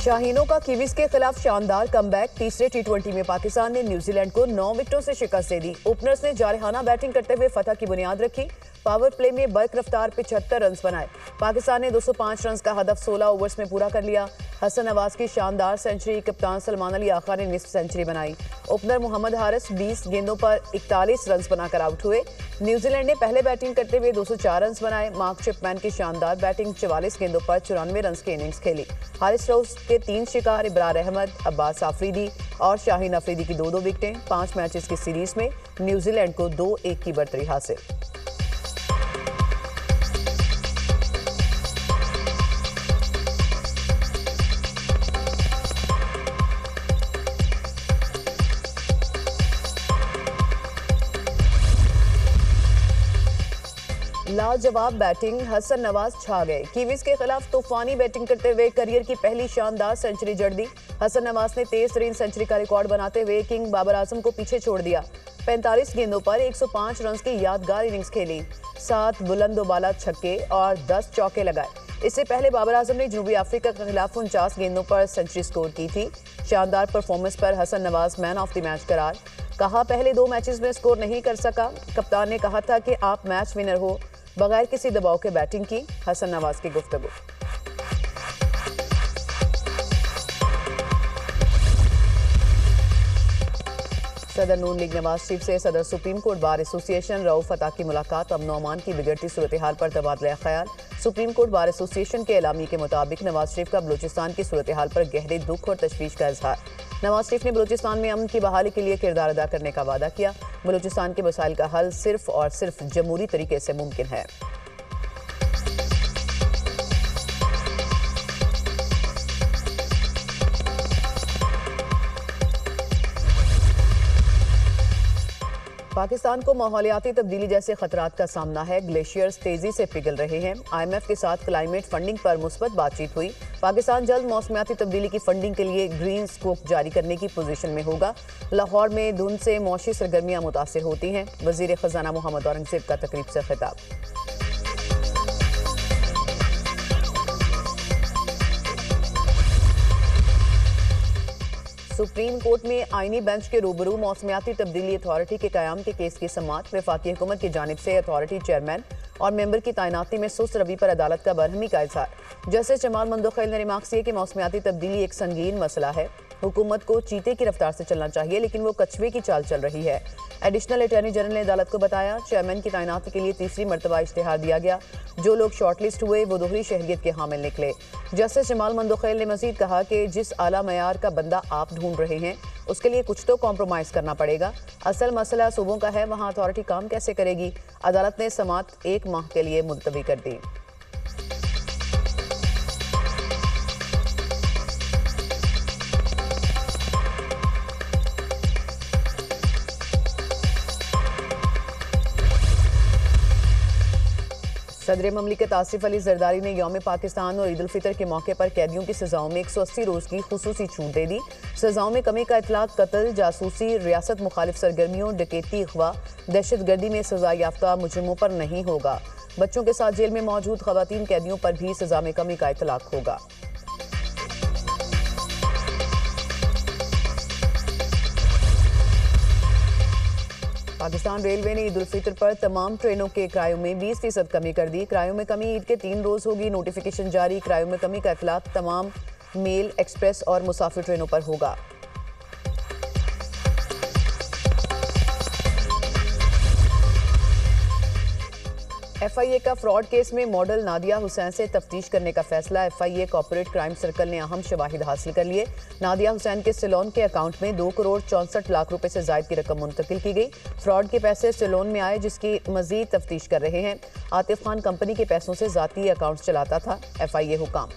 शाहीनों का कीवीज के खिलाफ शानदार कमबैक। तीसरे टी20 में पाकिस्तान ने न्यूजीलैंड को 9 विकेटों से शिकस्त दे दी। ओपनर्स ने जारहाना बैटिंग करते हुए फतह की बुनियाद रखी। पावर प्ले में बर्क रफ्तार 75 रन बनाए। पाकिस्तान ने 205 रन का हदफ 16 ओवर्स में पूरा कर लिया। हसन नवाज की शानदार सेंचुरी, कप्तान सलमान अली आखा ने निस्फ सेंचुरी बनाई। ओपनर मोहम्मद हारिस 20 गेंदों पर 41 रन बनाकर आउट हुए। न्यूजीलैंड ने पहले बैटिंग करते हुए 204 रन बनाए। मार्क चिपमैन की शानदार बैटिंग, 44 गेंदों पर 94 रन की इनिंग्स खेली। हारिस राउस के 3 शिकार, इब्रार अहमद, अब्बास आफरीदी और शाहीन अफरीदी की 2-2 विकेटें। 5 मैचेस की सीरीज में न्यूजीलैंड को 2-1 की बढ़तरी हासिल। लाजवाब बैटिंग, हसन नवाज छा गए। कीवीज के खिलाफ तूफानी बैटिंग करते हुए करियर की पहली शानदार सेंचुरी जड़ दी। हसन नवाज ने तेज तरीन सेंचुरी का रिकॉर्ड बनाते हुए किंग बाबर आजम को पीछे छोड़ दिया। 45 गेंदों पर 105 रन की यादगार इनिंग्स खेली। 7 बुलंदोबाला छक्के और 10 चौके लगाए। इससे पहले बाबर आजम ने जनूबी अफ्रीका के खिलाफ 49 गेंदों पर सेंचुरी स्कोर की थी। शानदार परफॉर्मेंस पर Hasan Nawaz man of the match करार। कहा, पहले 2 मैचेस में स्कोर नहीं कर सका। कप्तान ने कहा था कि आप मैच विनर हो। बगैर किसी दबाव के बैटिंग की। हसन नवाज की गुफ्तगू। सदर नून लीग नवाज शरीफ से सदर supreme court bar association Rauf अता की मुलाकात। अमन ओमान की बिगड़ती सूरत हाल पर तबादला ख्याल। सुप्रीम कोर्ट बार एसोसिएशन के एलामी के मुताबिक नवाज शरीफ का बलूचिस्तान की सूरत हाल पर गहरे दुख और तशवीश का इजहार। नवाज शरीफ ने बलूचिस्तान में अमन की बहाली के लिए किरदार अदा करने का वादा किया। बलूचिस्तान के मसाइल का हल सिर्फ और सिर्फ जमहूरी तरीके से मुमकिन है। पाकिस्तान को माहौलियाती तब्दीली जैसे खतरात का सामना है। ग्लेशियर्स तेजी से पिघल रहे हैं। IMF के साथ क्लाइमेट फंडिंग पर मुस्बत बातचीत हुई। पाकिस्तान जल्द मौसमियाती तब्दीली की फंडिंग के लिए ग्रीन स्कोप जारी करने की पोजीशन में होगा। लाहौर में धुंध से मौशी सरगर्मियां मुतासिर होती हैं। वजीर खजाना मोहम्मद औरंगजेब का तकरीब से खिताब। सुप्रीम कोर्ट में आईनी बेंच के रूबरू मौसमियाती तब्दीली अथॉरिटी के कयाम के केस की समाअत। वफाकी हुकूमत की जानिब से अथॉरिटी चेयरमैन और मेंबर की तैनाती में सुस्त रवि पर अदालत का बरहमी का इजहार। जस्टिस जमाल मंदोखैल ने रिमार्क्स किए कि मौसमियाती तब्दीली एक संगीन मसला है। हुकूमत को चीते की रफ्तार से चलना चाहिए, लेकिन वो कछुए की चाल चल रही है। एडिशनल अटॉर्नी जनरल ने अदालत को बताया, चेयरमैन की तैनाती के लिए तीसरी मरतबा इश्तिहार दिया गया। जो लोग शॉर्टलिस्ट हुए वो दोहरी शहरियत के हामिल निकले। जस्टिस जमाल मंदोखैल ने मजीद कहा कि जिस आला मयार का बंदा आप ढूंढ रहे हैं उसके लिए कुछ तो कॉम्प्रोमाइज़ करना पड़ेगा। असल मसला सूबों का है, वहाँ अथॉरिटी काम कैसे करेगी। अदालत ने समाअत 1 माह के लिए मुलतवी कर दी। सदर ममलिकत आसिफ अली जरदारी ने यौम पाकिस्तान और ईद उल फितर के मौके पर कैदियों की सजाओं में 180 रोज़ की खुसूसी छूट दे दी। सजाओं में कमी का इतलाक कत्ल, जासूसी, रियासत मुखालिफ सरगर्मियों, डकैती, अगवा, दहशतगर्दी में सजा याफ्ता मुजरिमों पर नहीं होगा। बच्चों के साथ जेल में मौजूद खवातीन कैदियों पर भी सजा में कमी का इतलाक होगा। पाकिस्तान रेलवे ने ईद उल फितर पर तमाम ट्रेनों के किरायों में 20% कमी कर दी। किरायों में कमी ईद के 3 रोज़ होगी। नोटिफिकेशन जारी। किरायों में कमी का इतलाक तमाम मेल, एक्सप्रेस और मुसाफिर ट्रेनों पर होगा। FIA का फ्रॉड केस में मॉडल नादिया हुसैन से तफ्तीश करने का फैसला। FIA कॉर्पोरेट क्राइम सर्कल ने अहम शवाहिद हासिल कर लिए। नादिया हुसैन के सिलोन के अकाउंट में 2 करोड़ 64 लाख रुपए से जायद की रकम मुंतकिल की गई। फ्रॉड के पैसे सिलोन में आए, जिसकी मजीद तफ्तीश कर रहे हैं। आतिफ खान कंपनी के पैसों से जाती अकाउंट चलाता था। FIA हुकाम।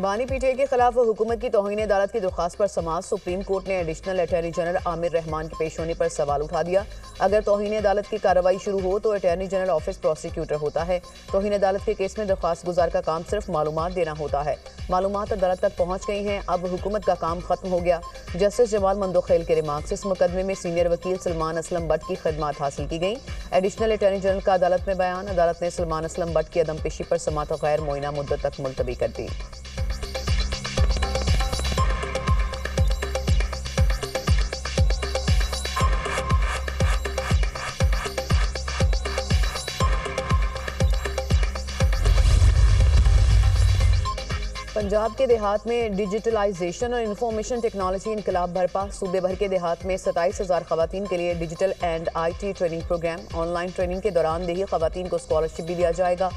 बानी पीटीआई के खिलाफ हुकूमत की तौहीन अदालत की दरख्वास्त पर समाअत सुप्रीम कोर्ट ने additional attorney general Aamir Rahman के पेश होने पर सवाल उठा दिया। अगर तौहीन अदालत की कार्रवाई शुरू हो तो अटॉर्नी जनरल ऑफिस प्रोसिक्यूटर होता है। तौहीन अदालत के केस में दरख्वास्त गुजार का काम सिर्फ मालूमात देना होता है। मालूमात अदालत तक पहुंच गई हैं, अब हुकूमत का काम खत्म हो गया। जस्टिस जमाल मंदोखेल के रिमार्क्स, इस मुकदमे में सीनियर वकील सलमान असलम बट की खिदमत हासिल की गई। एडिशनल अटॉर्नी जनरल का अदालत में बयान, अदालत ने सलमान असलम बट की अदम पेशी पर समाअत गैर मुअय्यना मुद्दत तक मुलतवी कर दी। पंजाब के देहात में डिजिटलाइजेशन और इंफॉर्मेशन टेक्नोलॉजी इनकलाब बरपा। सूबे भर के देहात में 27,000 खवातीन के लिए digital and IT training programme. Online training के दौरान देही खवातीन को स्कॉलरशिप भी दिया जाएगा।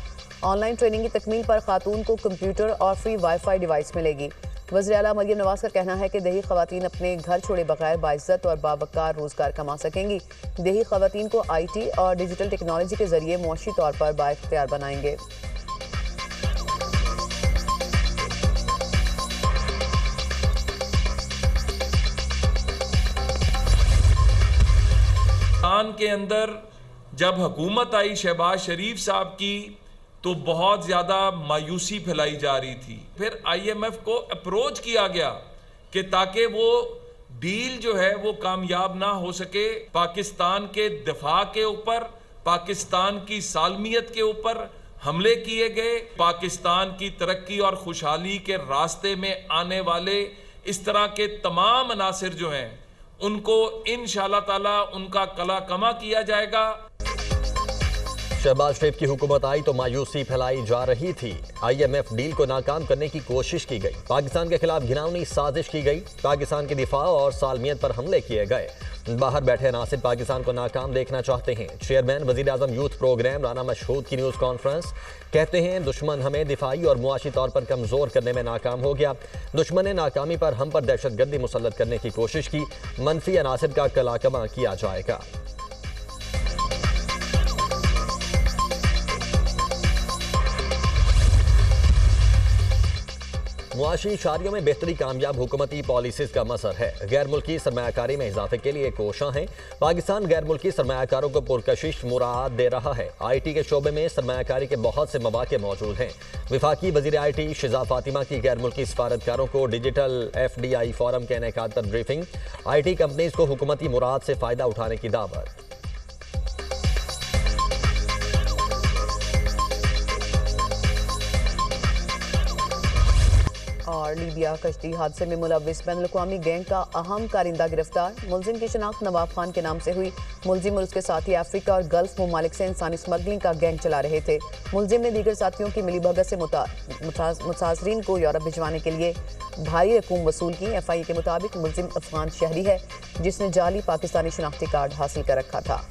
ऑनलाइन ट्रेनिंग की तकमील पर खातून को कंप्यूटर और फ्री वाईफाई डिवाइस मिलेगी। वज़ीर आला मरियम नवाज का कहना है कि देही खवातीन अपने घर छोड़े बगैर बाइज्जत और बावकार रोजगार कमा सकेंगी। देही खवातीन को IT और डिजिटल टेक्नोलॉजी के जरिए मुआशी तौर पर बाइख्तियार बनाएंगे। के अंदर जब हुकूमत आई शहबाज शरीफ साहब की तो बहुत ज़्यादा मायूसी फैलाई जा रही थी। फिर IMF को अप्रोच किया गया कि ताकि वो डील जो है वो कामयाब ना हो सके। पाकिस्तान के दिफा के ऊपर, पाकिस्तान की सालमियत के ऊपर हमले किए गए। पाकिस्तान की तरक्की और खुशहाली के रास्ते में आने वाले इस तरह के तमाम अनासिर जो हैं उनको इंशाअल्लाह ताला उनका कला कमा किया जाएगा। शहबाज शरीफ की हुकूमत आई तो मायूसी फैलाई जा रही थी। IMF डील को नाकाम करने की कोशिश की गई। पाकिस्तान के खिलाफ घिनौनी साजिश की गई। पाकिस्तान के दिफा और सालमियत पर हमले किए गए। बाहर बैठे नासिर पाकिस्तान को नाकाम देखना चाहते हैं। चेयरमैन वजीर आजम यूथ प्रोग्राम राना मशहूद की न्यूज़ कॉन्फ्रेंस, कहते हैं दुश्मन हमें दिफाई और मुआशी तौर पर कमज़ोर करने में नाकाम हो गया। दुश्मन ने नाकामी पर हम पर दहशतगर्दी मुसल्लत करने की कोशिश की। मनफी अनासिर का कलाकमा किया जाएगा। मुआशी इशारियों में बेहतरी कामयाब हुकूमती पॉलिसीज का मसर है। गैर मुल्की सरमायाकारी में इजाफे के लिए कोशां है। पाकिस्तान गैर मुल्की सरमायाकारों को पुरकशिश मुराद दे रहा है। IT के शोबे में सरमायाकारी के बहुत से मौके मौजूद हैं। वफाकी वजीर IT शिजा फातिमा की गैर मुल्की सफारतकारों को डिजिटल FDI फोरम के इनेकाद पर ब्रीफिंग। IT कंपनीज को हुकूमती मुराद से फ़ायदा उठाने की दावत। और लीबिया कश्ती हादसे में मुलविस बैनुल-अक़वामी गैंग का अहम कारिंदा गिरफ्तार। मुलजिम की शनाख्त नवाब खान के नाम से हुई। मुलजिम और उसके साथी अफ्रीका और गल्फ ममालिक से इंसानी स्मगलिंग का गैंग चला रहे थे। मुलजिम ने दीगर साथियों की मिलीभगत से मुतासरीन को यूरोप भिजवाने के लिए भारी रकूम वसूल की। FI के मुताबिक मुलजिम अफगान शहरी है जिसने जाली पाकिस्तानी शनाख्ती कार्ड हासिल कर रखा था।